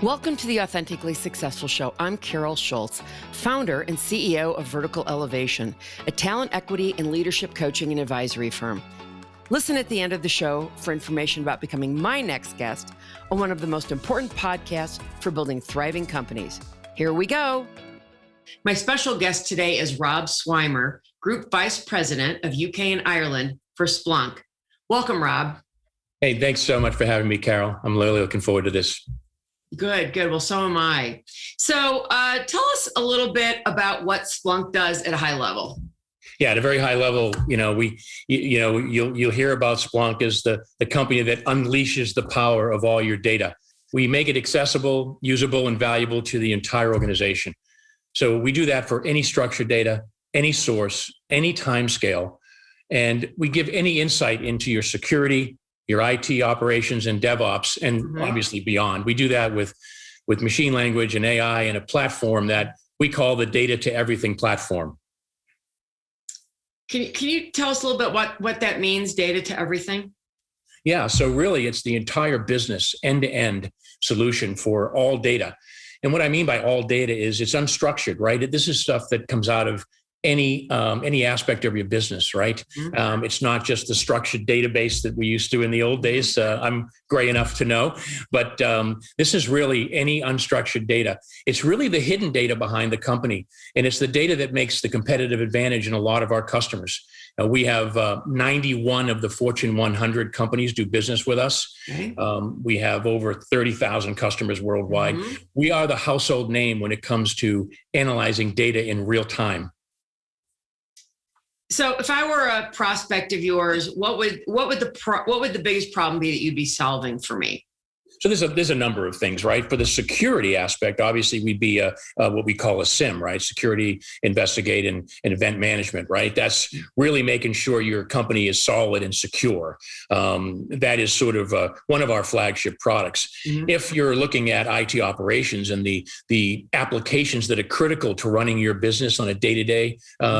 Welcome to the Authentically Successful Show. I'm Carol Schultz, founder and CEO of Vertical Elevation, a talent equity and leadership coaching and advisory firm. Listen at the end of the show for information about becoming my next guest on one of the most important podcasts for building thriving companies. Here we go. My special guest today is Rob Swymer, Group Vice President of UK and Ireland for Splunk. Welcome, Rob. Hey, thanks so much for having me, Carol. I'm really looking forward to this. Good. Well, so am I. So tell us a little bit about what Splunk does at a high level. Yeah, at a very high level, you'll hear about Splunk as the company that unleashes the power of all your data. We make it accessible, usable, and valuable to the entire organization. So we do that for any structured data, any source, any time scale, and we give any insight into your security, your IT operations and DevOps, and obviously beyond. We do that with machine language and AI and a platform that we call the data to everything platform. Can you tell us a little bit what that means, data to everything? Yeah, so really it's the entire business end-to-end solution for all data. And what I mean by all data is it's unstructured, right? This is stuff that comes out of any aspect of your business, right? It's not just the structured database that we used to in the old days. I'm gray enough to know, but this is really any unstructured data. It's really the hidden data behind the company, and it's the data that makes the competitive advantage in a lot of our customers. We have 91 of the Fortune 100 companies do business with us. Okay. We have over 30,000 customers worldwide. We are the household name when it comes to analyzing data in real time. So if I were a prospect of yours, what would the biggest problem be that you'd be solving for me? So there's a number of things, right? For the security aspect, obviously we'd be what we call a SIM, right? Security, investigate, and event management, right? That's really making sure your company is solid and secure. That is sort of one of our flagship products. If you're looking at IT operations and the applications that are critical to running your business on a day-to-day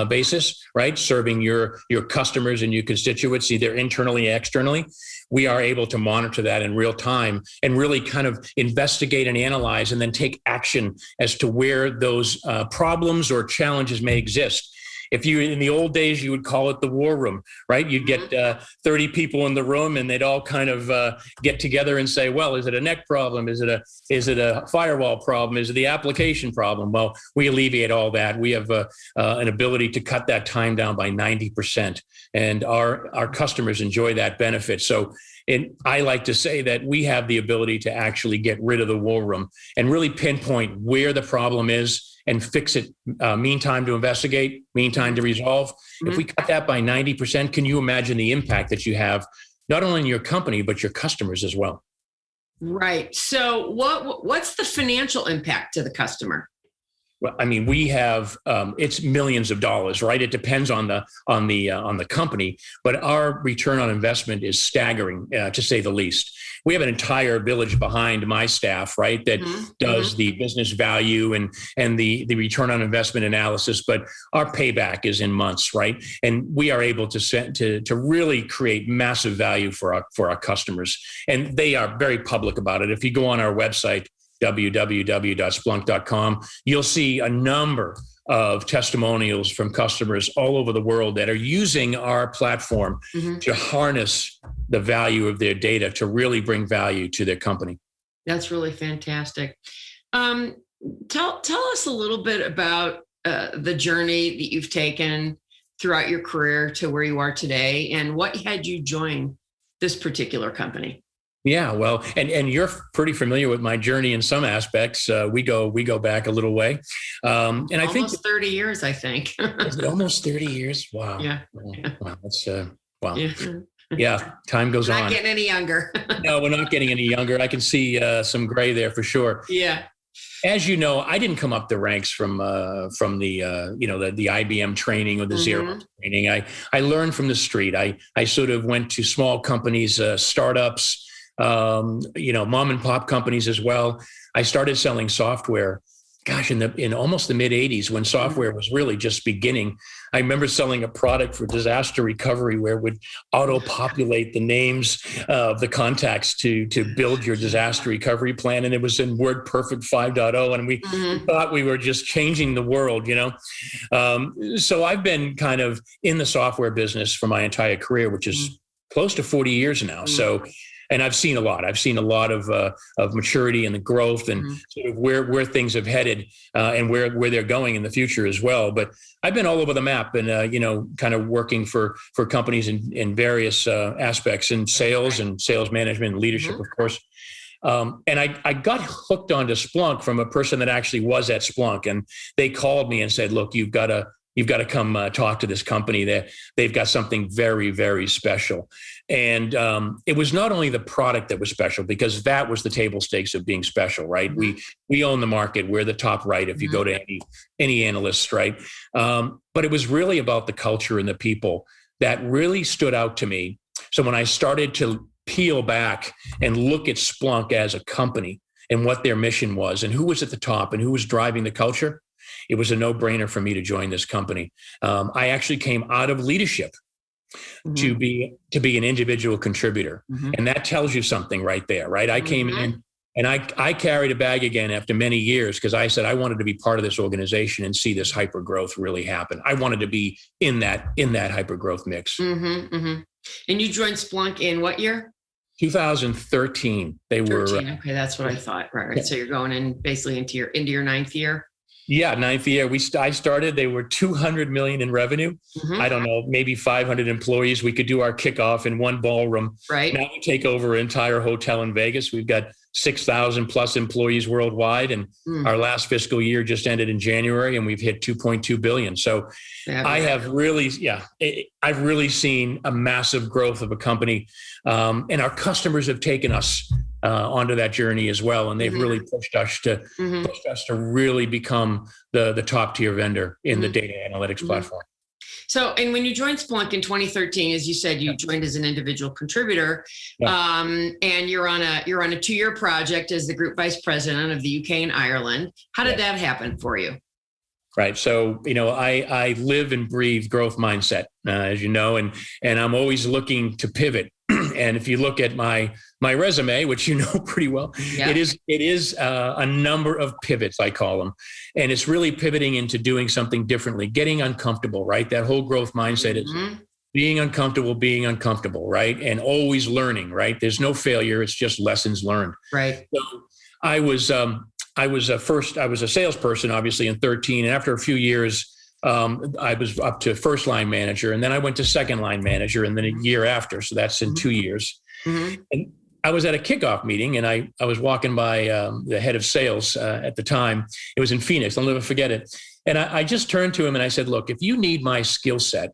basis, right? Serving your customers and your constituents, either internally or externally, we are able to monitor that in real time and really kind of investigate and analyze and then take action as to where those problems or challenges may exist. If you, in the old days, you would call it the war room, right? You'd get 30 people in the room and they'd all kind of get together and say, well, is it a neck problem? Is it a firewall problem? Is it the application problem? Well, we alleviate all that. We have an ability to cut that time down by 90%, and our customers enjoy that benefit. So I like to say that we have the ability to actually get rid of the war room and really pinpoint where the problem is and fix it. Meantime to investigate, meantime to resolve. If we cut that by 90%, can you imagine the impact that you have, not only in your company, but your customers as well? Right. So what's the financial impact to the customer? Well, I mean, we have it's millions of dollars, right? It depends on the company, but our return on investment is staggering, to say the least. We have an entire village behind my staff, right, that does the business value and the return on investment analysis, but our payback is in months, right? And we are able to really create massive value for our customers, and they are very public about it. If you go on our website, www.splunk.com, you'll see a number of testimonials from customers all over the world that are using our platform to harness the value of their data to really bring value to their company. That's really fantastic. Tell us a little bit about the journey that you've taken throughout your career to where you are today, and what had you join this particular company? Yeah, well, and you're pretty familiar with my journey in some aspects. We go back a little way, and I think almost 30 years. I think is it almost 30 years? Wow. Yeah. Wow. That's wow. Yeah. Yeah. Time goes on. Not getting any younger. No, we're not getting any younger. I can see some gray there for sure. Yeah. As you know, I didn't come up the ranks from the the IBM training or the Xerox training. I learned from the street. I sort of went to small companies, startups. Mom and pop companies as well. I started selling software gosh, in almost the mid 80s, when software was really just beginning. I remember selling a product for disaster recovery where it would auto-populate the names of the contacts to build your disaster recovery plan. And it was in WordPerfect 5.0. And we thought we were just changing the world, So I've been kind of in the software business for my entire career, which is close to 40 years now. So, and I've seen a lot. I've seen a lot of maturity and the growth and sort of where things have headed and where they're going in the future as well. But I've been all over the map and, kind of working for companies in various aspects in sales and sales management and leadership, of course. And I got hooked onto Splunk from a person that actually was at Splunk. And they called me and said, look, you've got to come talk to this company. They've got something very, very special. And it was not only the product that was special, because that was the table stakes of being special, right? We own the market. We're the top right if you go to any analyst, right? But it was really about the culture and the people that really stood out to me. So when I started to peel back and look at Splunk as a company and what their mission was and who was at the top and who was driving the culture, it was a no-brainer for me to join this company. I actually came out of leadership to be an individual contributor. And that tells you something right there, right? I came in and I carried a bag again after many years because I said I wanted to be part of this organization and see this hyper growth really happen. I wanted to be in that hyper growth mix. And you joined Splunk in what year? 2013. They 13, were okay. That's what I thought. Right. Yeah. So you're going in basically into your ninth year. Yeah, ninth year. I started. They were 200 million in revenue. I don't know, maybe 500 employees. We could do our kickoff in one ballroom. Right. Now we take over an entire hotel in Vegas. We've got 6,000 plus employees worldwide, and our last fiscal year just ended in January, and we've hit 2.2 billion. So I've really seen a massive growth of a company, and our customers have taken us onto that journey as well, and they've really pushed us to really become the top tier vendor in the data analytics platform. So, and when you joined Splunk in 2013, as you said, you joined as an individual contributor, and you're on a 2-year project as the group vice president of the UK and Ireland. How did that happen for you? Right. So, I live and breathe growth mindset, as you know, and I'm always looking to pivot. And if you look at my resume, which you know pretty well, it is a number of pivots, I call them. And it's really pivoting into doing something differently, getting uncomfortable, right? That whole growth mindset is being uncomfortable, right? And always learning, right? There's no failure. It's just lessons learned. Right. So I was a salesperson, obviously, in 13. And after a few years, I was up to first line manager, and then I went to second line manager, and then a year after. So that's in 2 years. And I was at a kickoff meeting, and I was walking by the head of sales at the time. It was in Phoenix. I'll never forget it. And I just turned to him and I said, look, if you need my skill set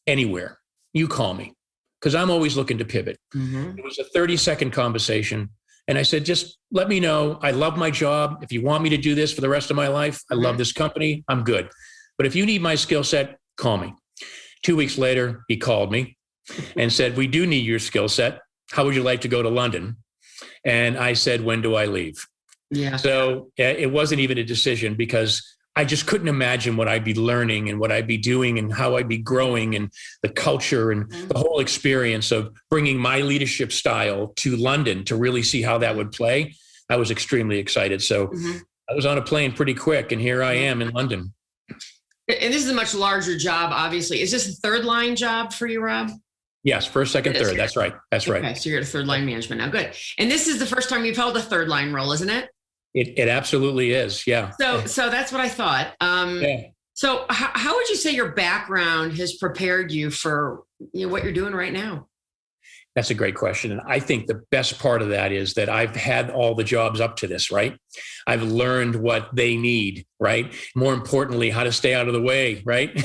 anywhere, you call me, because I'm always looking to pivot. It was a 30-second conversation. And I said, just let me know. I love my job. If you want me to do this for the rest of my life, I love this company. I'm good. But if you need my skill set, call me. 2 weeks later, he called me and said, we do need your skill set. How would you like to go to London? And I said, when do I leave? Yeah. So it wasn't even a decision, because I just couldn't imagine what I'd be learning and what I'd be doing and how I'd be growing, and the culture and the whole experience of bringing my leadership style to London to really see how that would play. I was extremely excited. So I was on a plane pretty quick, and here I am in London. And this is a much larger job, obviously. Is this a third line job for you, Rob? Yes, first, second, third. That's right. That's right. Okay, so you're at a third line management now. Good. And this is the first time you've held a third line role, isn't it? It absolutely is. Yeah. So that's what I thought. So how would you say your background has prepared you for what you're doing right now? That's a great question. And I think the best part of that is that I've had all the jobs up to this, right? I've learned what they need, right? More importantly, how to stay out of the way, right?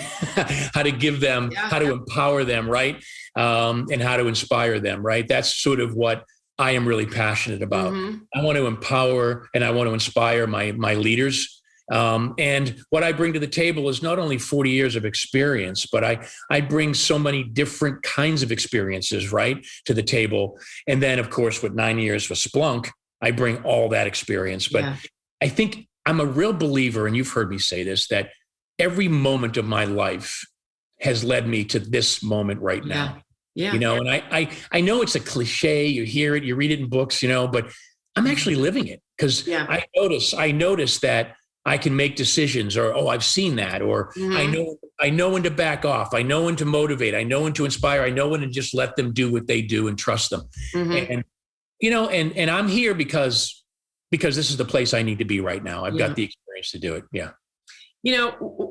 How to give them, how to empower them, right? And how to inspire them, right? That's sort of what I am really passionate about. I want to empower and I want to inspire my leaders. And what I bring to the table is not only 40 years of experience, but I bring so many different kinds of experiences, right, to the table. And then, of course, with 9 years with Splunk, I bring all that experience. But I think I'm a real believer, and you've heard me say this, that every moment of my life has led me to this moment right now. Yeah. And I know it's a cliche, you hear it, you read it in books, but I'm actually living it, because I notice that I can make decisions, or, oh, I've seen that, or I know when to back off. I know when to motivate. I know when to inspire. I know when to just let them do what they do and trust them. And, and I'm here because this is the place I need to be right now. I've got the experience to do it. Yeah.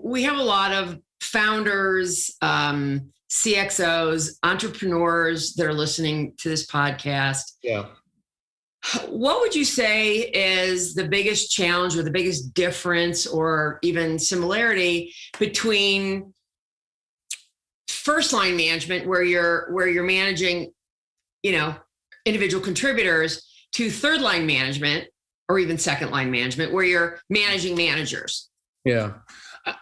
We have a lot of founders, CXOs, entrepreneurs that are listening to this podcast. Yeah. What would you say is the biggest challenge or the biggest difference or even similarity between first line management, where you're managing, individual contributors, to third line management or even second line management, where you're managing managers? Yeah.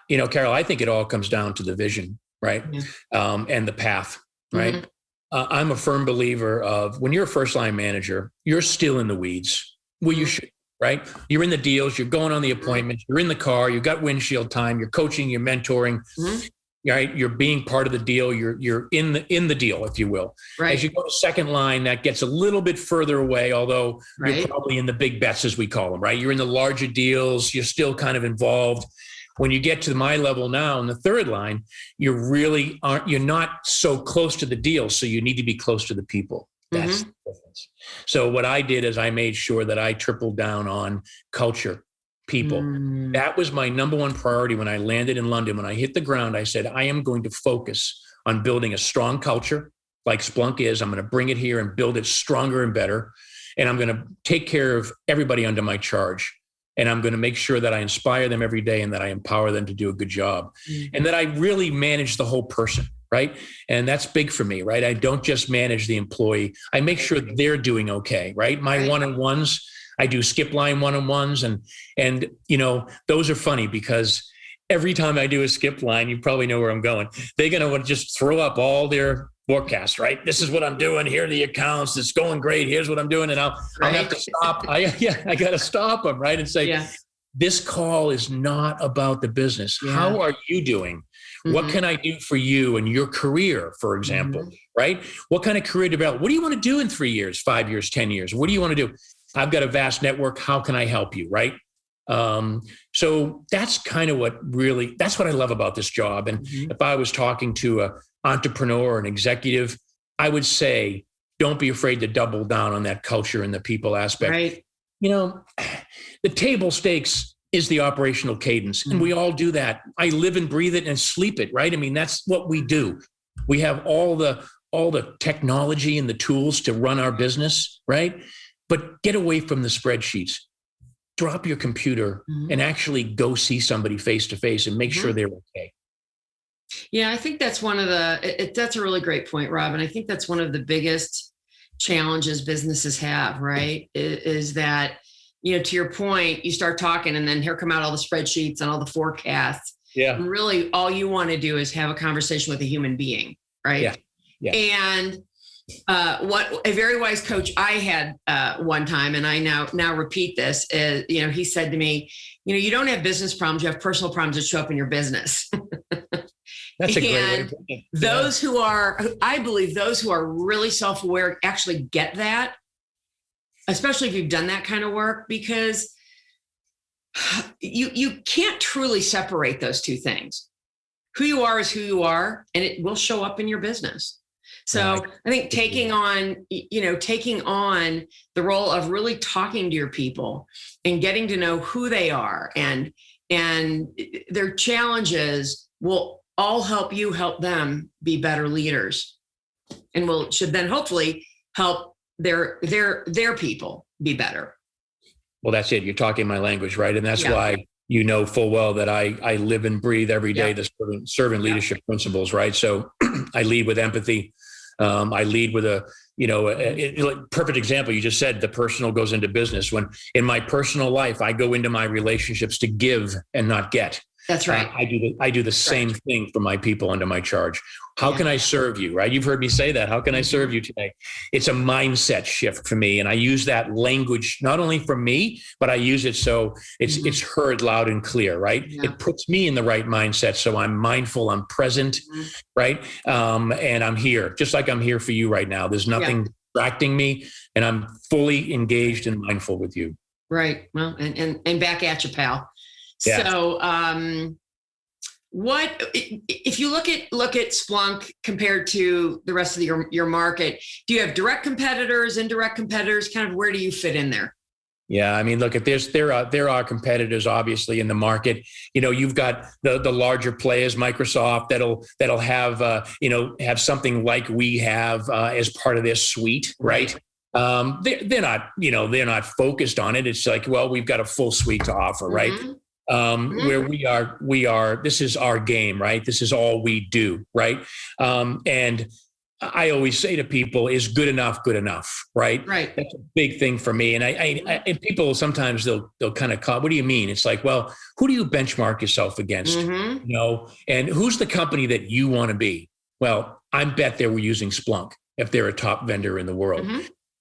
Carol, I think it all comes down to the vision, right? And the path, right? I'm a firm believer of, when you're a first line manager, you're still in the weeds. Well, you should, right? You're in the deals, you're going on the appointments, you're in the car, you've got windshield time, you're coaching, you're mentoring, right? You're being part of the deal. You're in the deal, if you will. Right. As you go to second line, that gets a little bit further away, although you're probably in the big bets, as we call them, right? You're in the larger deals, you're still kind of involved. When you get to my level now in the third line, you're not so close to the deal. So you need to be close to the people. That's the difference. So what I did is I made sure that I tripled down on culture, people. That was my number one priority when I landed in London. When I hit the ground, I said, I am going to focus on building a strong culture like Splunk is. I'm going to bring it here and build it stronger and better. And I'm going to take care of everybody under my charge. And I'm going to make sure that I inspire them every day and that I empower them to do a good job. And that I really manage the whole person, right? And that's big for me, right? I don't just manage the employee. I make sure they're doing okay, right? My one-on-ones, I do skip line one-on-ones. And those are funny, because every time I do a skip line, you probably know where I'm going. They're going to want to just throw up all their forecast, right? This is what I'm doing. Here are the accounts. It's going great. Here's what I'm doing. And I'll have to stop. I got to stop them, right? And say, this call is not about the business. How are you doing? What can I do for you and your career, for example, right? What kind of career development? What do you want to do in 3 years, 5 years, 10 years? What do you want to do? I've got a vast network. How can I help you, right? So that's kind of that's what I love about this job. And if I was talking to an entrepreneur or an executive, I would say, don't be afraid to double down on that culture and the people aspect. Right. The table stakes is the operational cadence, and we all do that. I live and breathe it and sleep it, right? I mean, that's what we do. We have all the technology and the tools to run our business, right? But get away from the spreadsheets. Drop your computer and actually go see somebody face to face and make sure they're okay. Yeah, I think that's that's a really great point, Rob. And I think that's one of the biggest challenges businesses have, right? Is that, to your point, you start talking and then here come out all the spreadsheets and all the forecasts. Yeah. And really all you want to do is have a conversation with a human being, right? Yeah. And what a very wise coach I had one time, and I now repeat this, is, he said to me, you don't have business problems, you have personal problems that show up in your business. That's a great way to put it. Those who are, I believe those who are really self-aware actually get that, especially if you've done that kind of work, because you can't truly separate those two things. Who you are is who you are, and it will show up in your business. So I think taking on the role of really talking to your people and getting to know who they are and their challenges will all help you help them be better leaders, and should then hopefully help their people be better. Well, that's it. You're talking my language, right? And that's why full well that I live and breathe every day the servant leadership principles, right? So I lead with empathy. I lead with a perfect example. You just said the personal goes into business. When in my personal life, I go into my relationships to give and not get. That's right. I do the same thing for my people under my charge. How can I serve you, right? You've heard me say that. How can I serve you today? It's a mindset shift for me. And I use that language, not only for me, but I use it so it's heard loud and clear, right? Yeah. It puts me in the right mindset. So I'm mindful, I'm present, right? And I'm here, just like I'm here for you right now. There's nothing distracting me, and I'm fully engaged and mindful with you. Right. Well, and back at you, pal. Yeah. So, what if you look at Splunk compared to the rest of your market? Do you have direct competitors, indirect competitors? Kind of where do you fit in there? Yeah, I mean, look, if there are competitors obviously in the market. You know, you've got the larger players, Microsoft, that'll have have something like we have as part of their suite, right? They're not focused on it. It's like, well, we've got a full suite to offer, right? Where we are, this is our game, right? This is all we do, right? And I always say to people, is good enough, right? Right. That's a big thing for me. And and people sometimes they'll kind of call, what do you mean? It's like, well, who do you benchmark yourself against? And who's the company that you want to be? Well, I bet they were using Splunk if they're a top vendor in the world,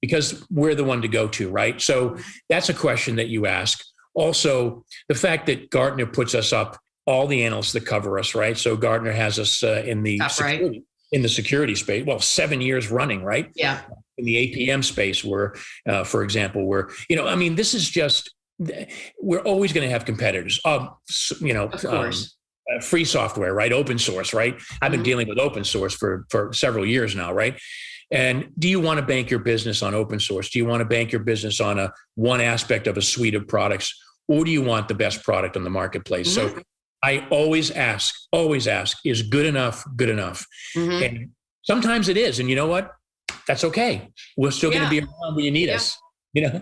because we're the one to go to, right? So that's a question that you ask. Also, the fact that Gartner puts us up, all the analysts that cover us, right? So Gartner has us in the security space. Well, 7 years running, right? Yeah. In the APM space, where, for example, this is just, we're always going to have competitors. Of course. Free software, right? Open source, right? I've been dealing with open source for several years now, right? And do you want to bank your business on open source? Do you want to bank your business on one aspect of a suite of products? Or do you want the best product on the marketplace? So I always ask, is good enough good enough? And sometimes it is. And you know what? That's okay. We're still going to be around when you need us. Yeah.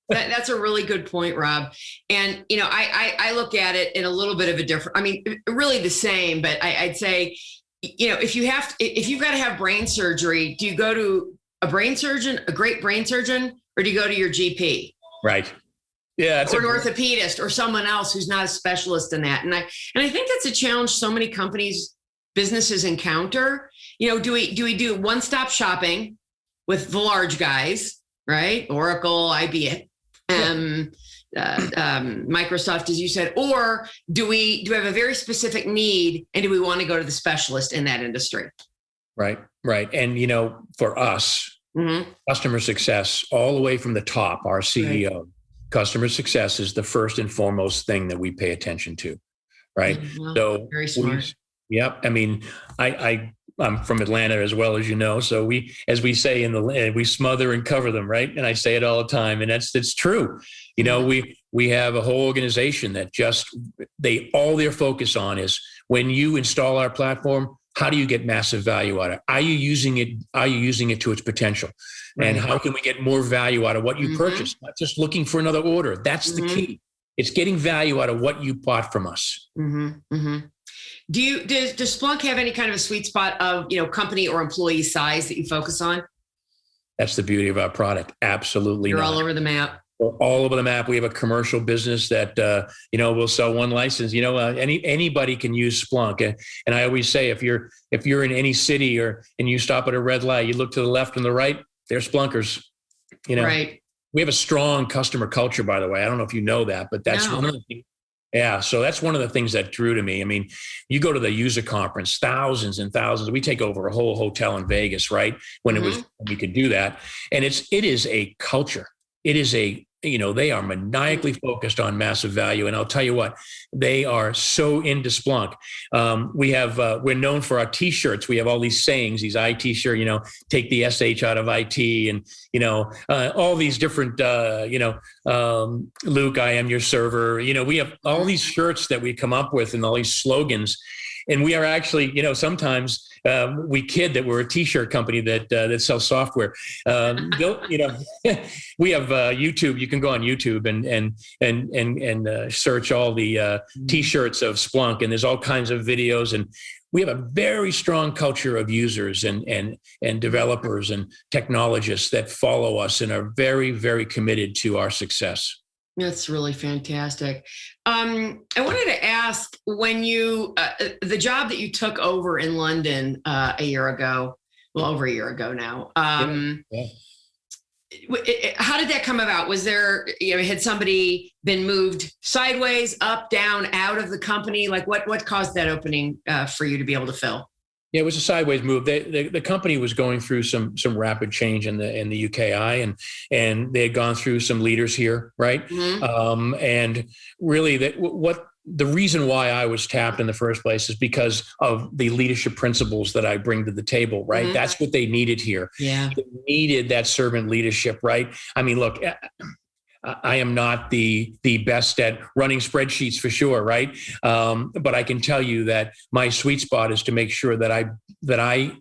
That's a really good point, Rob. And, I look at it in a little bit of a different, really the same, but I'd say, if you've got to have brain surgery, do you go to a great brain surgeon, or do you go to your GP? Right. Yeah. Or an orthopedist or someone else who's not a specialist in that. And I think that's a challenge so many businesses encounter. Do we do one-stop shopping with the large guys, right? Oracle, IBM, Microsoft, as you said, or do we have a very specific need, and do we want to go to the specialist in that industry? Right. And, for us, customer success, all the way from the top, our CEO, customer success is the first and foremost thing that we pay attention to. Right. Well, so very smart. I'm from Atlanta as well, as you know. So we, as we say we smother and cover them, right? And I say it all the time, and it's true. We have a whole organization that all their focus on is, when you install our platform, how do you get massive value out of it? Are you using it to its potential? And how can we get more value out of what you purchased? Not just looking for another order. That's the key. It's getting value out of what you bought from us. Does Splunk have any kind of a sweet spot of, company or employee size that you focus on? That's the beauty of our product. Absolutely. You're all over the map. We're all over the map. We have a commercial business that, will sell one license. Anybody can use Splunk. And I always say, if you're in any city and you stop at a red light, you look to the left and the right, they're Splunkers. Right. We have a strong customer culture, by the way. I don't know if you know that, but that's one of the things. Yeah. So that's one of the things that drew to me. You go to the user conference, thousands and thousands. We take over a whole hotel in Vegas, right? When we could do that. And it is a culture. It is they are maniacally focused on massive value. And I'll tell you what, they are so into Splunk. We're known for our T-shirts. We have all these sayings, these IT shirt, take the SH out of IT, and, all these different, Luke, I am your server. We have all these shirts that we come up with and all these slogans. And we are actually, sometimes we kid that we're a T-shirt company that sells software. We have YouTube. You can go on YouTube and search all the T-shirts of Splunk, and there's all kinds of videos. And we have a very strong culture of users and developers and technologists that follow us and are very, very committed to our success. That's really fantastic. I wanted to ask, when you, the job that you took over in London a year ago, well, over a year ago now, Yeah. how did that come about? Was there, had somebody been moved sideways, up, down, out of the company? Like what caused that opening for you to be able to fill? Yeah, it was a sideways move. The company was going through some rapid change in the UKI, and they had gone through some leaders here, right? Mm-hmm. And really, the reason why I was tapped in the first place is because of the leadership principles that I bring to the table, right? Mm-hmm. That's what they needed here. Yeah, They needed that servant leadership, right? I mean, look, I am not the best at running spreadsheets for sure, right? But I can tell you that my sweet spot is to make sure that I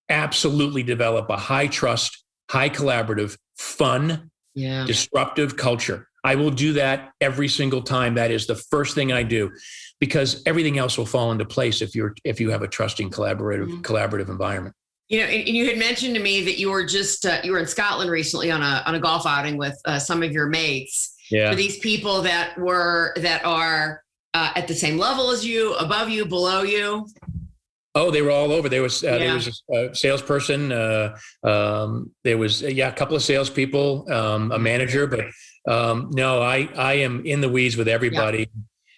absolutely develop a high trust, high collaborative, fun, disruptive culture. I will do that every single time. That is the first thing I do, because everything else will fall into place if you have a trusting, collaborative environment. And you had mentioned to me that you were you were in Scotland recently on a golf outing with some of your mates. Yeah. For these people that are at the same level as you, above you, below you. Oh, they were all over. There was a salesperson. There was a couple of salespeople, a manager, but no, I am in the weeds with everybody. Yeah.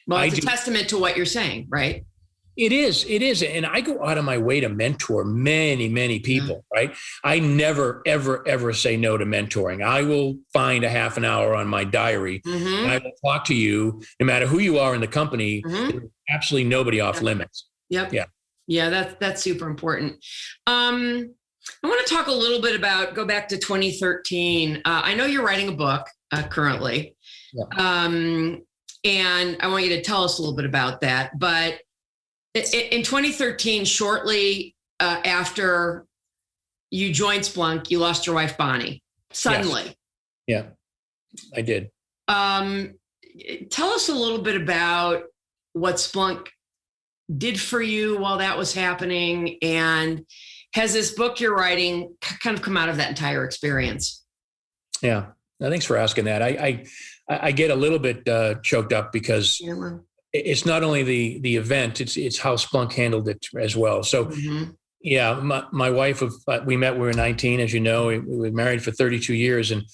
Well, it's a testament to what you're saying, right? It is. And I go out of my way to mentor many people, right? I never, ever say no to mentoring. I will find a half an hour on my diary and I will talk to you no matter who you are in the company. There's absolutely nobody off limits. Yep. Yeah, that's super important. I want to talk a little bit go back to 2013. I know you're writing a book currently. Yeah. And I want you to tell us a little bit about that. But in 2013, shortly after you joined Splunk, you lost your wife, Bonnie, suddenly. Yes. Yeah, I did. Tell us a little bit about what Splunk did for you while that was happening. And has this book you're writing kind of come out of that entire experience? Yeah. Thanks for asking that. I get a little bit choked up because it's not only the event, it's how Splunk handled it as well. So, yeah, my wife, we met, we were 19, as you know, we were married for 32 years, and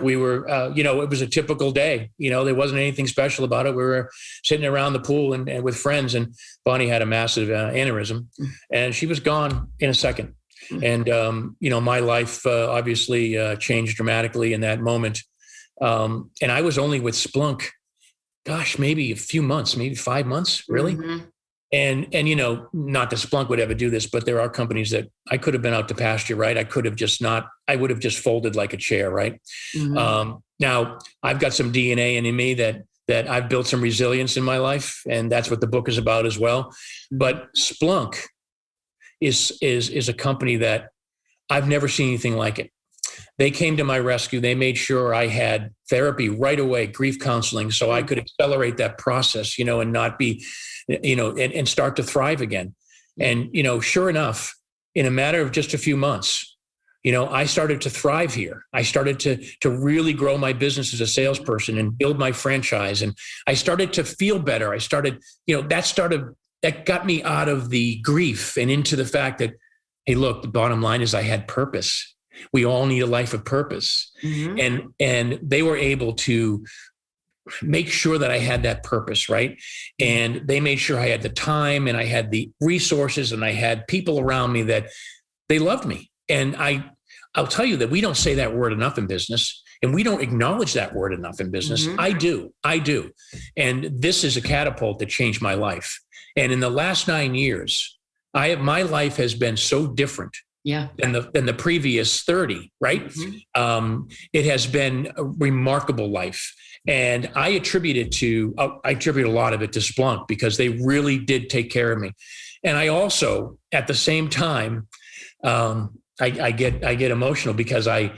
we were, it was a typical day. There wasn't anything special about it. We were sitting around the pool and with friends, and Bonnie had a massive aneurysm, and she was gone in a second. And, my life obviously changed dramatically in that moment. And I was only with Splunk, gosh, maybe a few months, maybe 5 months, really. And not that Splunk would ever do this, but there are companies that I could have been out to pasture, right? I would have just folded like a chair, right? Now, I've got some DNA in me that I've built some resilience in my life, and that's what the book is about as well. But Splunk is a company that I've never seen anything like it. They came to my rescue. They made sure I had therapy right away, grief counseling, so I could accelerate that process, and not be, and start to thrive again. And, sure enough, in a matter of just a few months, I started to thrive here. I started to really grow my business as a salesperson and build my franchise. And I started to feel better. I started, that got me out of the grief and into the fact that, hey, look, the bottom line is I had purpose. We all need a life of purpose. And they were able to make sure that I had that purpose, right? And they made sure I had the time and I had the resources and I had people around me that they loved me. And I'll tell you that we don't say that word enough in business, and we don't acknowledge that word enough in business. I do. And this is a catapult that changed my life. And in the last 9 years, my life has been so different than the previous 30, right? It has been a remarkable life. And I attribute a lot of it to Splunk, because they really did take care of me. And I also, at the same time, I get emotional because a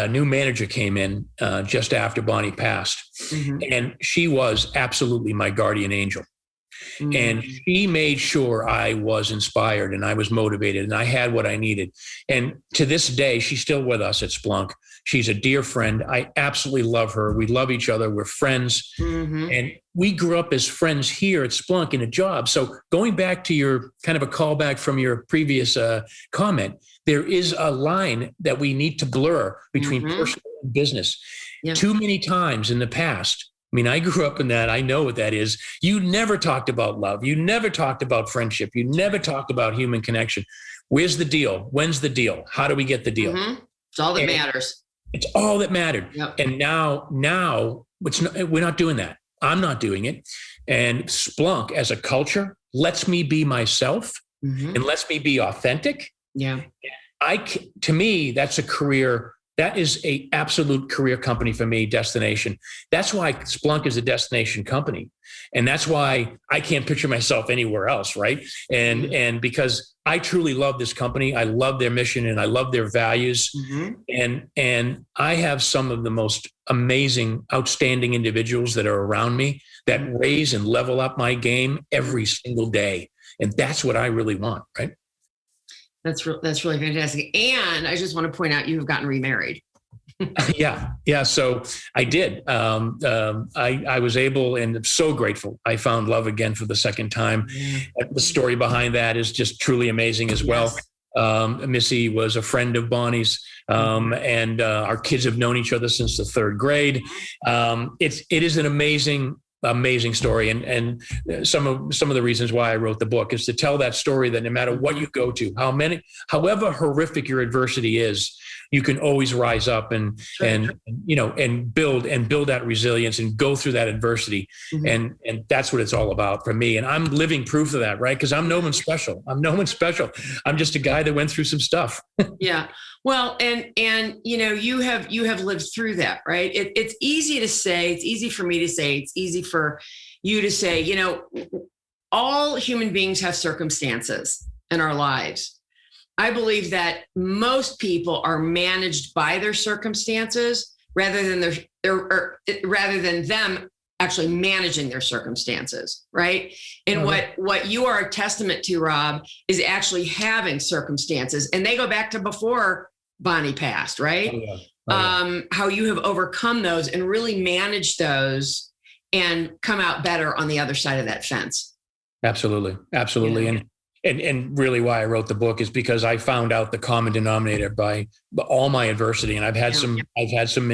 new manager came in just after Bonnie passed, and she was absolutely my guardian angel. And she made sure I was inspired and I was motivated and I had what I needed. And to this day, she's still with us at Splunk. She's a dear friend. I absolutely love her. We love each other. We're friends. And we grew up as friends here at Splunk in a job. So going back to your kind of a callback from your previous comment, there is a line that we need to blur between personal and business. Yeah. Too many times in the past, I mean, I grew up in that. I know what that is. You never talked about love. You never talked about friendship. You never talked about human connection. Where's the deal? When's the deal? How do we get the deal? It's all that matters. It's all that mattered. Yep. And now we're not doing that. I'm not doing it. And Splunk as a culture lets me be myself and lets me be authentic. Yeah. To me, that's a career. That is a absolute career company for me, destination. That's why Splunk is a destination company. And that's why I can't picture myself anywhere else, right? And because I truly love this company. I love their mission and I love their values. And I have some of the most amazing, outstanding individuals that are around me that raise and level up my game every single day. And that's what I really want, right? That's really fantastic. And I just want to point out you have gotten remarried. Yeah. So I did. I was able, and I'm so grateful. I found love again for the second time. The story behind that is just truly amazing as well. Missy was a friend of Bonnie's, and our kids have known each other since the third grade. It is an amazing story. And some of the reasons why I wrote the book is to tell that story that no matter what you go to, however horrific your adversity is, you can always rise up and build that resilience and go through that adversity. And that's what it's all about for me. And I'm living proof of that, right? Because I'm no one special. I'm just a guy that went through some stuff. Yeah. Well, and you have lived through that, right? It's easy to say, it's easy for me to say, it's easy for you to say, all human beings have circumstances in our lives. I believe that most people are managed by their circumstances rather than them actually managing their circumstances, right? And what you are a testament to, Rob, is actually having circumstances, and they go back to before Bonnie passed, right? How you have overcome those and really managed those and come out better on the other side of that fence. Absolutely. Yeah. And really why I wrote the book is because I found out the common denominator by all my adversity. And I've had some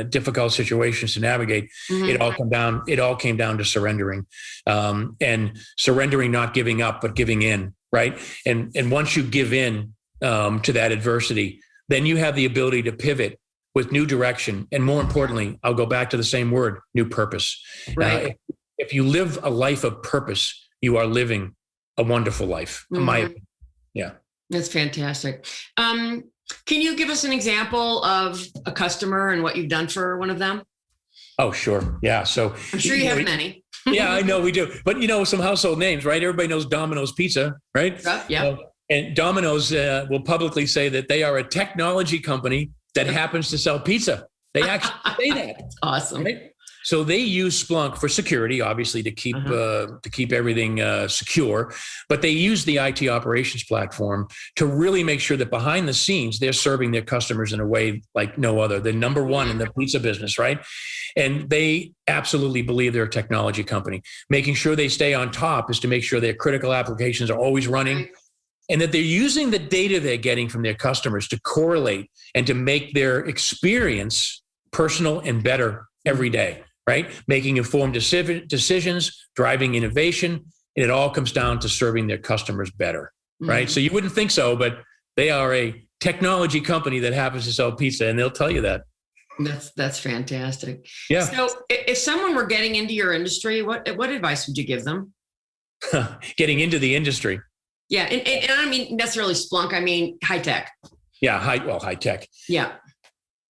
difficult situations to navigate. It all came down to surrendering, and surrendering, not giving up, but giving in. Right. And once you give in to that adversity, then you have the ability to pivot with new direction. And more importantly, I'll go back to the same word, new purpose. Right. If you live a life of purpose, you are living a wonderful life. In my opinion. Yeah. That's fantastic. Can you give us an example of a customer and what you've done for one of them? Oh, sure. Yeah. So I'm sure you have many. Yeah, I know we do. But some household names, right? Everybody knows Dominos Pizza, right? Yeah. And Dominos will publicly say that they are a technology company that happens to sell pizza. They actually say that. That's awesome. Right? So they use Splunk for security, obviously, to keep everything secure. But they use the IT operations platform to really make sure that behind the scenes, they're serving their customers in a way like no other. They're number one in the pizza business, right? And they absolutely believe they're a technology company. Making sure they stay on top is to make sure their critical applications are always running, and that they're using the data they're getting from their customers to correlate and to make their experience personal and better every day. Right? Making informed decisions, driving innovation, and it all comes down to serving their customers better, right? So you wouldn't think so, but they are a technology company that happens to sell pizza, and they'll tell you that. That's fantastic. Yeah. So if someone were getting into your industry, what advice would you give them? Getting into the industry. Yeah, and I don't mean necessarily Splunk, I mean high tech. Yeah, high tech. Yeah.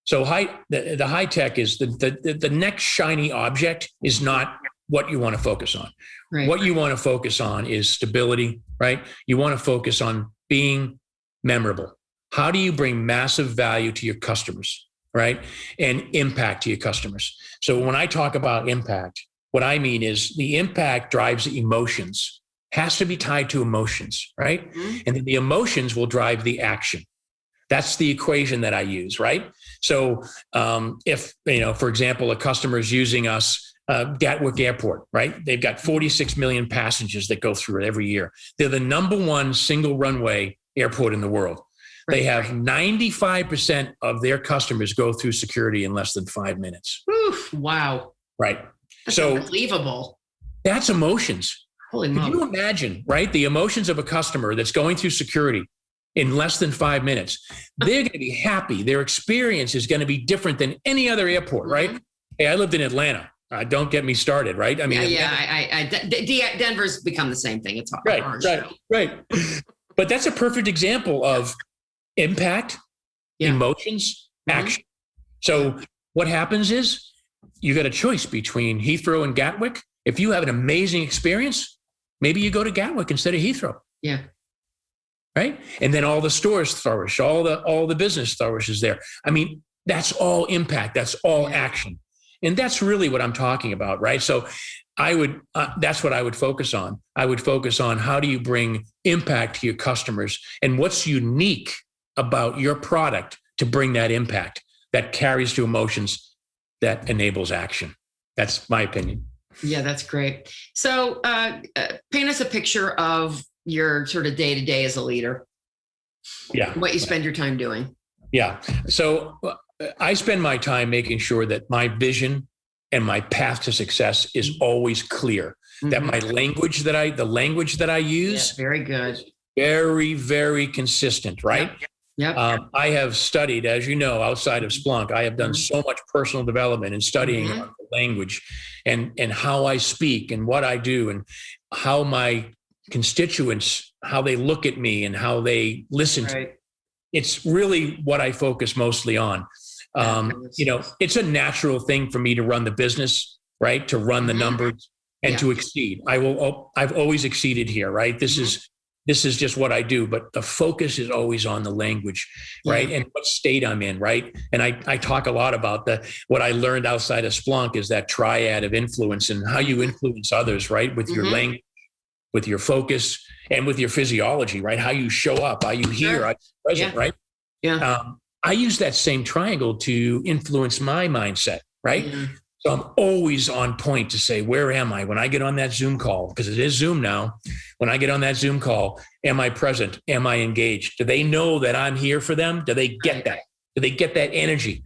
So the high tech is the next shiny object is not what you want to focus on. Right. What you want to focus on is stability, right? You want to focus on being memorable. How do you bring massive value to your customers, right? And impact to your customers. So when I talk about impact, what I mean is the impact drives emotions, has to be tied to emotions, right? Mm-hmm. And then the emotions will drive the action. That's the equation that I use, right? So if, for example, a customer is using us, Gatwick Airport, right? They've got 46 million passengers that go through it every year. They're the number one single runway airport in the world. Right, they have 95% of their customers go through security in less than 5 minutes. Oof, wow. Right. That's unbelievable. That's emotions. Holy moly. Can you imagine, right? The emotions of a customer that's going through security in less than 5 minutes. They're going to be happy. Their experience is going to be different than any other airport, right? Mm-hmm. Hey, I lived in Atlanta. Don't get me started, right? I mean, Denver's become the same thing. It's hard. Right. But that's a perfect example of impact, emotions, action. So what happens is you got a choice between Heathrow and Gatwick. If you have an amazing experience, maybe you go to Gatwick instead of Heathrow. Yeah. Right. And then all the stores flourish, all the business flourishes there. I mean, that's all impact. That's all action. And that's really what I'm talking about. Right. So that's what I would focus on. I would focus on how do you bring impact to your customers and what's unique about your product to bring that impact that carries to emotions that enables action. That's my opinion. Yeah, that's great. So paint us a picture of your sort of day-to-day as a leader. Yeah. What you spend your time doing. Yeah. So I spend my time making sure that my vision and my path to success is always clear. Mm-hmm. That my language that I use, very good, very, very consistent, right? Yep. I have studied, as you know, outside of Splunk, I have done so much personal development and studying the language and how I speak and what I do and how my constituents, how they look at me and how they listen to me. It's really what I focus mostly on. It's a natural thing for me to run the business, right? To run the numbers and to exceed. I've always exceeded here, right? This is just what I do, but the focus is always on the language, right? And what state I'm in, right? And I talk a lot about what I learned outside of Splunk is that triad of influence and how you influence others, right? With your language, with your focus, and with your physiology, right? How you show up, how you hear, how you're present, right? Yeah. I use that same triangle to influence my mindset, right? So I'm always on point to say, where am I when I get on that Zoom call? Because it is Zoom now. When I get on that Zoom call, am I present? Am I engaged? Do they know that I'm here for them? Do they get that? Do they get that energy?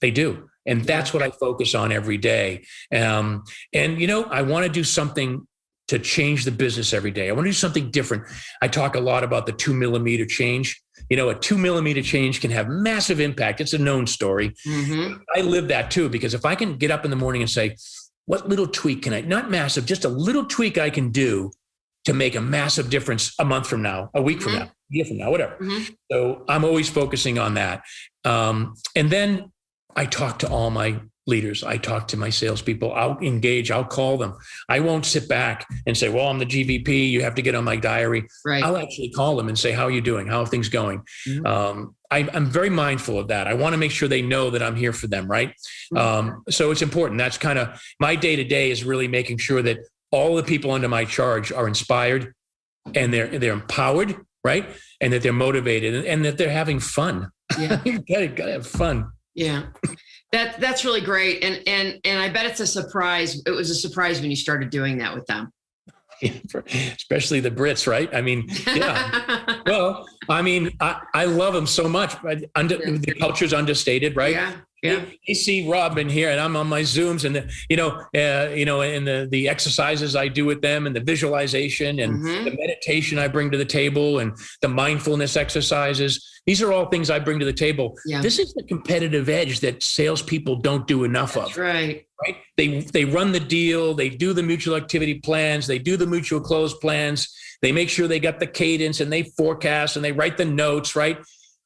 They do. And that's what I focus on every day. And I want to do something to change the business every day. I want to do something different. I talk a lot about the 2 millimeter change. A 2 millimeter change can have massive impact. It's a known story. I live that too, because if I can get up in the morning and say, what little tweak can I, not massive, just a little tweak I can do to make a massive difference a month from now, a week from now, a year from now, whatever. So I'm always focusing on that. And then I talk to all my leaders. I talk to my salespeople. I'll engage. I'll call them. I won't sit back and say, well, I'm the GVP. You have to get on my diary. Right. I'll actually call them and say, how are you doing? How are things going? I'm very mindful of that. I want to make sure they know that I'm here for them. Right. So it's important. That's kind of my day to day is really making sure that all the people under my charge are inspired and they're empowered. Right. And that they're motivated and that they're having fun. Yeah. You gotta have fun. Yeah. That's really great. And I bet it's a surprise. It was a surprise when you started doing that with them. Especially the Brits, right? I mean, yeah. Well, I mean, I love them so much. The culture's understated, right? Yeah. You see Rob in here, and I'm on my Zooms, and and the exercises I do with them, and the visualization, and the meditation I bring to the table, and the mindfulness exercises. These are all things I bring to the table. Yeah. This is the competitive edge that salespeople don't do enough of. Right. Right. They run the deal. They do the mutual activity plans. They do the mutual close plans. They make sure they got the cadence and they forecast and they write the notes. Right.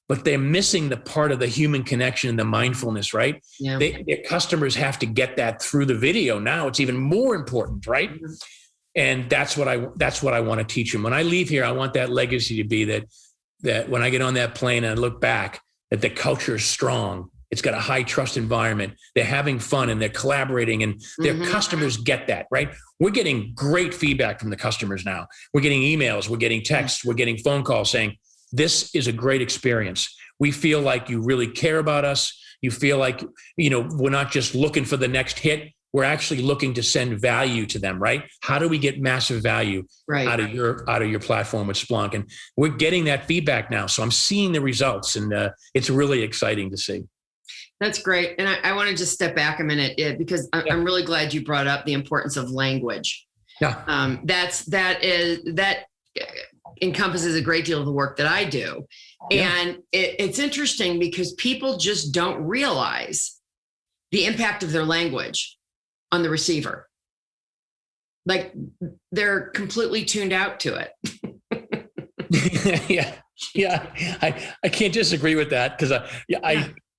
But they're missing the part of the human connection and the mindfulness, right? Yeah. Their customers have to get that through the video. Now it's even more important, right? And that's what I want to teach them. When I leave here, I want that legacy to be that when I get on that plane and I look back, that the culture is strong, It's got a high trust environment. They're having fun and they're collaborating, and their customers get that, right? We're getting great feedback from the customers now. We're getting emails, we're getting texts, we're getting phone calls saying, this is a great experience. We feel like you really care about us. You feel like, we're not just looking for the next hit. We're actually looking to send value to them, right? How do we get massive value out of your platform with Splunk? And we're getting that feedback now. So I'm seeing the results, and it's really exciting to see. That's great. And I want to just step back a minute because I'm really glad you brought up the importance of language. Yeah. That encompasses a great deal of the work that I do. Yeah. And it's interesting because people just don't realize the impact of their language on the receiver. Like, they're completely tuned out to it. Yeah. I can't disagree with that, because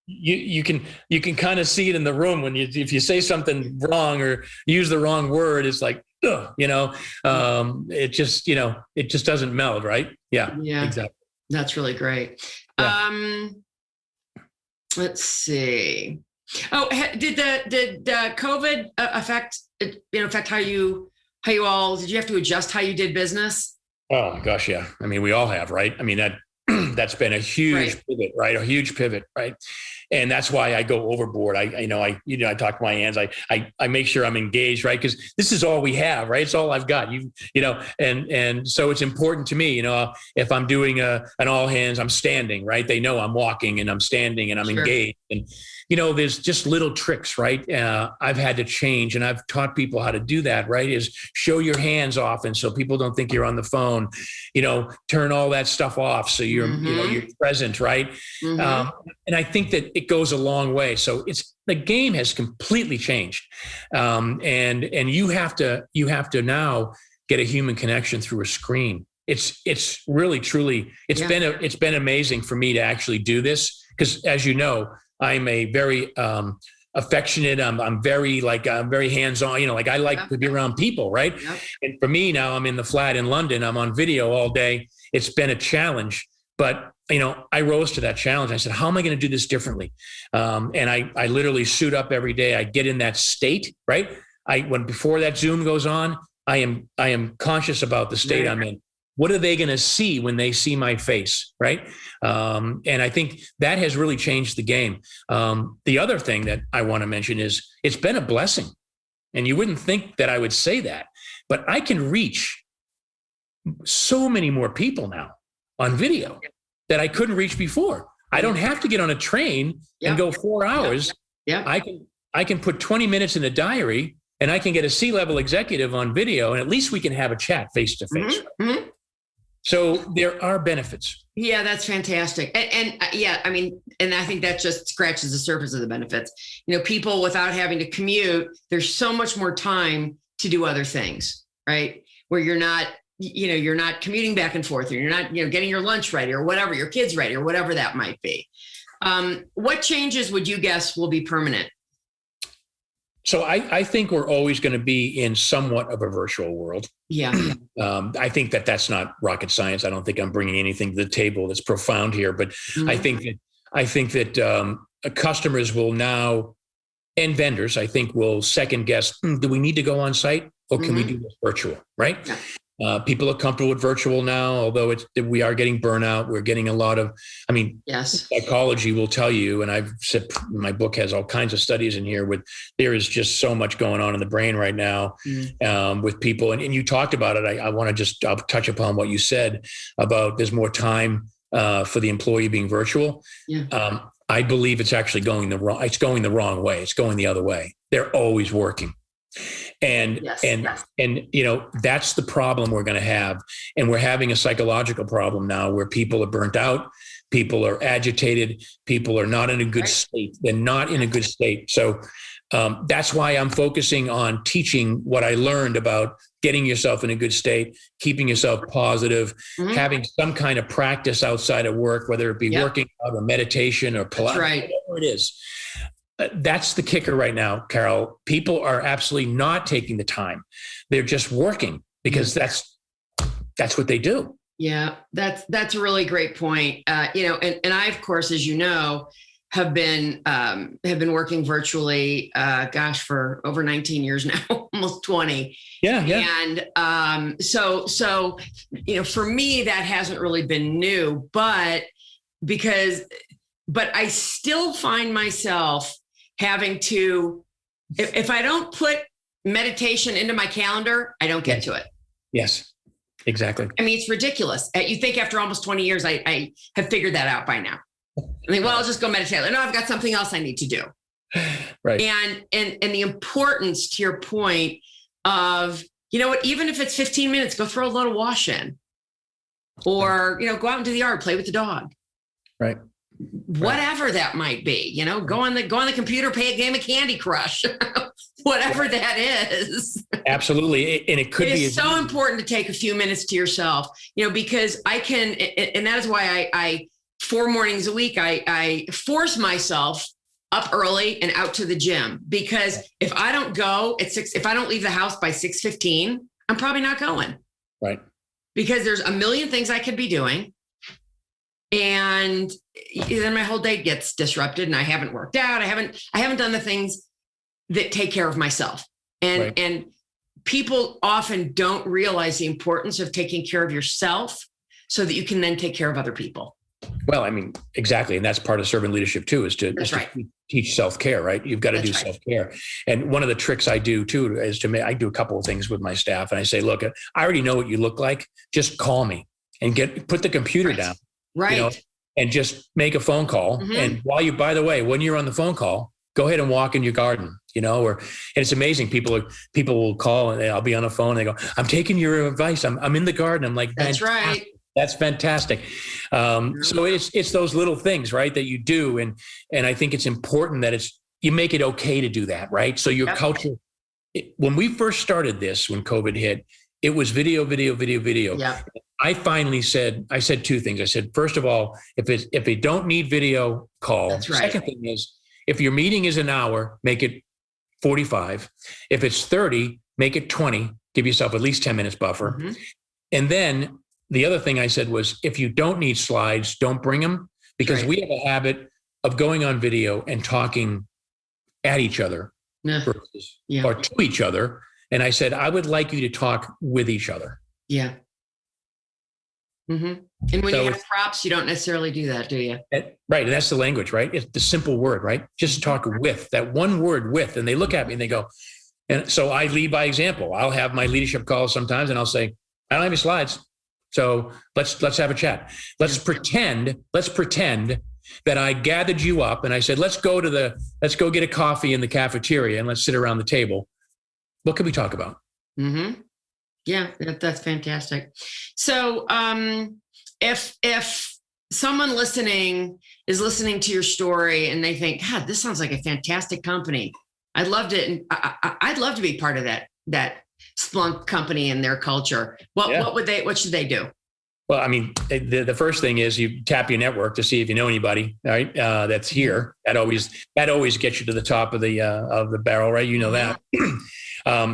you can kind of see it in the room when if you say something wrong or use the wrong word, it's like, it just doesn't meld, right? Yeah, exactly. That's really great. Yeah. Let's see. Oh, did COVID affect how you all, did you have to adjust how you did business? Oh gosh, yeah. I mean, we all have, right? I mean, that's been a huge pivot, right? A huge pivot, right? And that's why I go overboard. I talk to my hands. I make sure I'm engaged, right? Because this is all we have, right? It's all I've got. And so it's important to me. If I'm doing an all hands, I'm standing, right? They know I'm walking and I'm standing and I'm engaged. And there's just little tricks, right? I've had to change, and I've taught people how to do that, right? Is show your hands often so people don't think you're on the phone. Turn all that stuff off so you're you're present, right? And I think that it goes a long way. So the game has completely changed, and you have to now get a human connection through a screen. It's really truly it's been amazing for me to actually do this, because as you know, I'm a very affectionate. I'm very hands-on. I like to be around people, right? Yep. And for me now, I'm in the flat in London. I'm on video all day. It's been a challenge, but I rose to that challenge. I said, how am I going to do this differently? And I literally suit up every day. I get in that state, right? Before that Zoom goes on, I am conscious about the state I'm in. What are they going to see when they see my face, right? And I think that has really changed the game. The other thing that I want to mention is it's been a blessing. And you wouldn't think that I would say that, but I can reach so many more people now on video that I couldn't reach before. I don't have to get on a train and go 4 hours. Yeah. I can put 20 minutes in a diary, and I can get a C-level executive on video, and at least we can have a chat face to face. So there are benefits. Yeah, that's fantastic. And I think that just scratches the surface of the benefits. People without having to commute, there's so much more time to do other things, right? Where you're not commuting back and forth, or you're not, getting your lunch ready or whatever, your kids ready or whatever that might be. What changes would you guess will be permanent? So I think we're always going to be in somewhat of a virtual world. Yeah. I think that's not rocket science. I don't think I'm bringing anything to the table that's profound here, but I think that customers will now, and vendors, I think, will second guess, do we need to go on site, or can we do this virtual, right? Yeah. People are comfortable with virtual now, although we are getting burnout. We're getting a lot of, psychology will tell you, and I've said my book has all kinds of studies in here there is just so much going on in the brain right now with people. And you talked about it. I want to I'll touch upon what you said about there's more time for the employee being virtual. Yeah. I believe it's actually going the wrong way. It's going the other way. They're always working. And that's the problem we're going to have. And we're having a psychological problem now where people are burnt out. People are agitated. People are not in a good state. They're not in a good state. So that's why I'm focusing on teaching what I learned about getting yourself in a good state, keeping yourself positive, having some kind of practice outside of work, whether it be working out or meditation or Pilates, whatever it is. That's the kicker right now, Carol. People are absolutely not taking the time. They're just working because that's what they do. Yeah, that's a really great point. And I, of course, as you know, have been working virtually, for over 19 years now, almost 20. Yeah. And so for me, that hasn't really been new, but I still find myself having to, if I don't put meditation into my calendar, I don't get to it. Yes, exactly. I mean, it's ridiculous. You think after almost 20 years, I have figured that out by now. I mean, well, I'll just go meditate. No, I've got something else I need to do. Right. And the importance, to your point, of, you know what, even if it's 15 minutes, go throw a load of wash in, or, go out into the yard, play with the dog. Right. Whatever that might be, go on the computer, play a game of Candy Crush, whatever that is. Absolutely. And it is so important to take a few minutes to yourself, because I can, and that is why I 4 mornings a week, I force myself up early and out to the gym, because if I don't go at 6, if I don't leave the house by 6:15, I'm probably not going. Right. Because there's a million things I could be doing. And then my whole day gets disrupted, and I haven't worked out. I haven't done the things that take care of myself. And people often don't realize the importance of taking care of yourself so that you can then take care of other people. Well, I mean, exactly. And that's part of servant leadership too, is to teach self-care, right? You've got to do self-care. And one of the tricks I do too is I do a couple of things with my staff, and I say, look, I already know what you look like. Just call me and put the computer down. Right. And just make a phone call. Mm-hmm. And by the way, when you're on the phone call, go ahead and walk in your garden, and it's amazing. People will call, and I'll be on the phone, and they go, I'm taking your advice. I'm in the garden. I'm like, that's right. That's fantastic. So it's those little things, right, that you do. And I think it's important that you make it okay to do that, right? So your culture, when we first started this, when COVID hit, it was video. Yeah. I said 2 things. I said, first of all, if they don't need video, call. That's right. Second thing is, if your meeting is an hour, make it 45. If it's 30, make it 20. Give yourself at least 10 minutes buffer. Mm-hmm. And then the other thing I said was, if you don't need slides, don't bring them, because we have a habit of going on video and talking at each other or to each other. And I said, I would like you to talk with each other. Yeah. Mm-hmm. And when you have props, you don't necessarily do that, do you? Right. And that's the language, right? It's the simple word, right? Just talk with, that one word with. And they look at me and they go, and so I lead by example. I'll have my leadership calls sometimes, and I'll say, I don't have any slides. So let's have a chat. Let's pretend that I gathered you up and I said, let's go get a coffee in the cafeteria and let's sit around the table. What can we talk about? Mm-hmm. Yeah, that's fantastic. So if someone is listening to your story and they think, God, this sounds like a fantastic company, I'd love to be part of that Splunk company and their culture. What should they do? Well, I mean, the first thing is you tap your network to see if you know anybody, right? That's here. That always gets you to the top of the barrel, right? You know that.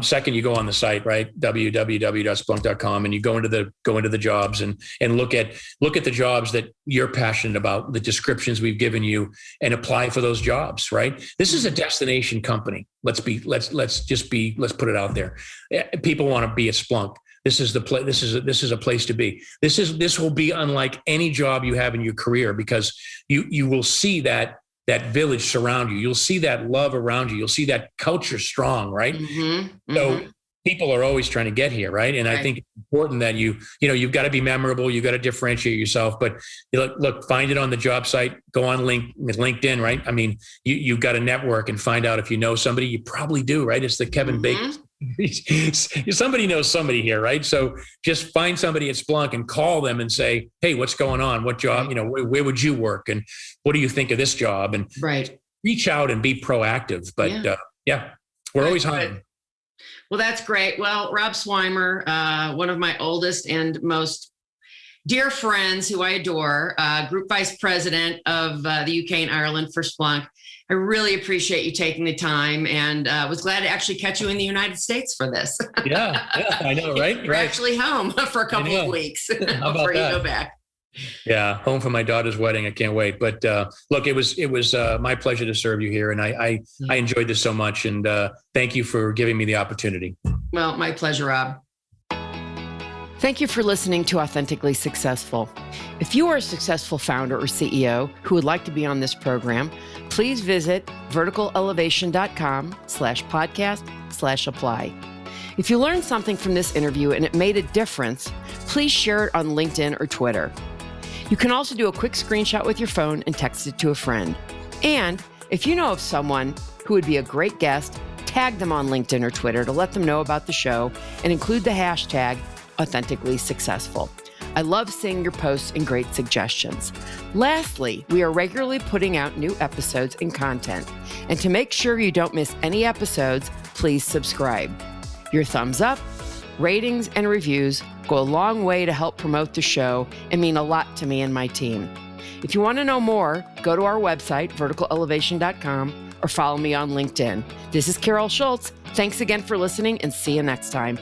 Second, you go on the site, right? www.splunk.com, and you go into the jobs and look at the jobs that you're passionate about, the descriptions we've given you, and apply for those jobs, right? This is a destination company. Let's put it out there. People want to be at Splunk. This is a place to be. This will be unlike any job you have in your career, because you will see that village surround you. You'll see that love around you. You'll see that culture strong, right? Mm-hmm. So people are always trying to get here, right? And I think it's important that you've got to be memorable. You've got to differentiate yourself. But look, find it on the job site. Go on LinkedIn, right? I mean, you've got to network and find out if you know somebody. You probably do, right? It's the Kevin Bacon. Somebody knows somebody here, right? So just find somebody at Splunk and call them and say, hey, what's going on? What job, where would you work? And what do you think of this job? And reach out and be proactive. But we're always hiring. Well, that's great. Well, Rob Swymer, one of my oldest and most dear friends who I adore, Group Vice President of the UK and Ireland for Splunk. I really appreciate you taking the time, and was glad to actually catch you in the United States for this. Yeah, I know, right? You're actually home for a couple of weeks before you go back. Yeah, home for my daughter's wedding. I can't wait. But look, it was my pleasure to serve you here, and I enjoyed this so much. And thank you for giving me the opportunity. Well, my pleasure, Rob. Thank you for listening to Authentically Successful. If you are a successful founder or CEO who would like to be on this program, please visit verticalelevation.com/podcast/apply. If you learned something from this interview and it made a difference, please share it on LinkedIn or Twitter. You can also do a quick screenshot with your phone and text it to a friend. And if you know of someone who would be a great guest, tag them on LinkedIn or Twitter to let them know about the show and include the hashtag Authentically Successful. I love seeing your posts and great suggestions. Lastly, we are regularly putting out new episodes and content. And to make sure you don't miss any episodes, please subscribe. Your thumbs up, ratings, and reviews go a long way to help promote the show and mean a lot to me and my team. If you want to know more, go to our website, verticalelevation.com, or follow me on LinkedIn. This is Carol Schultz. Thanks again for listening, and see you next time.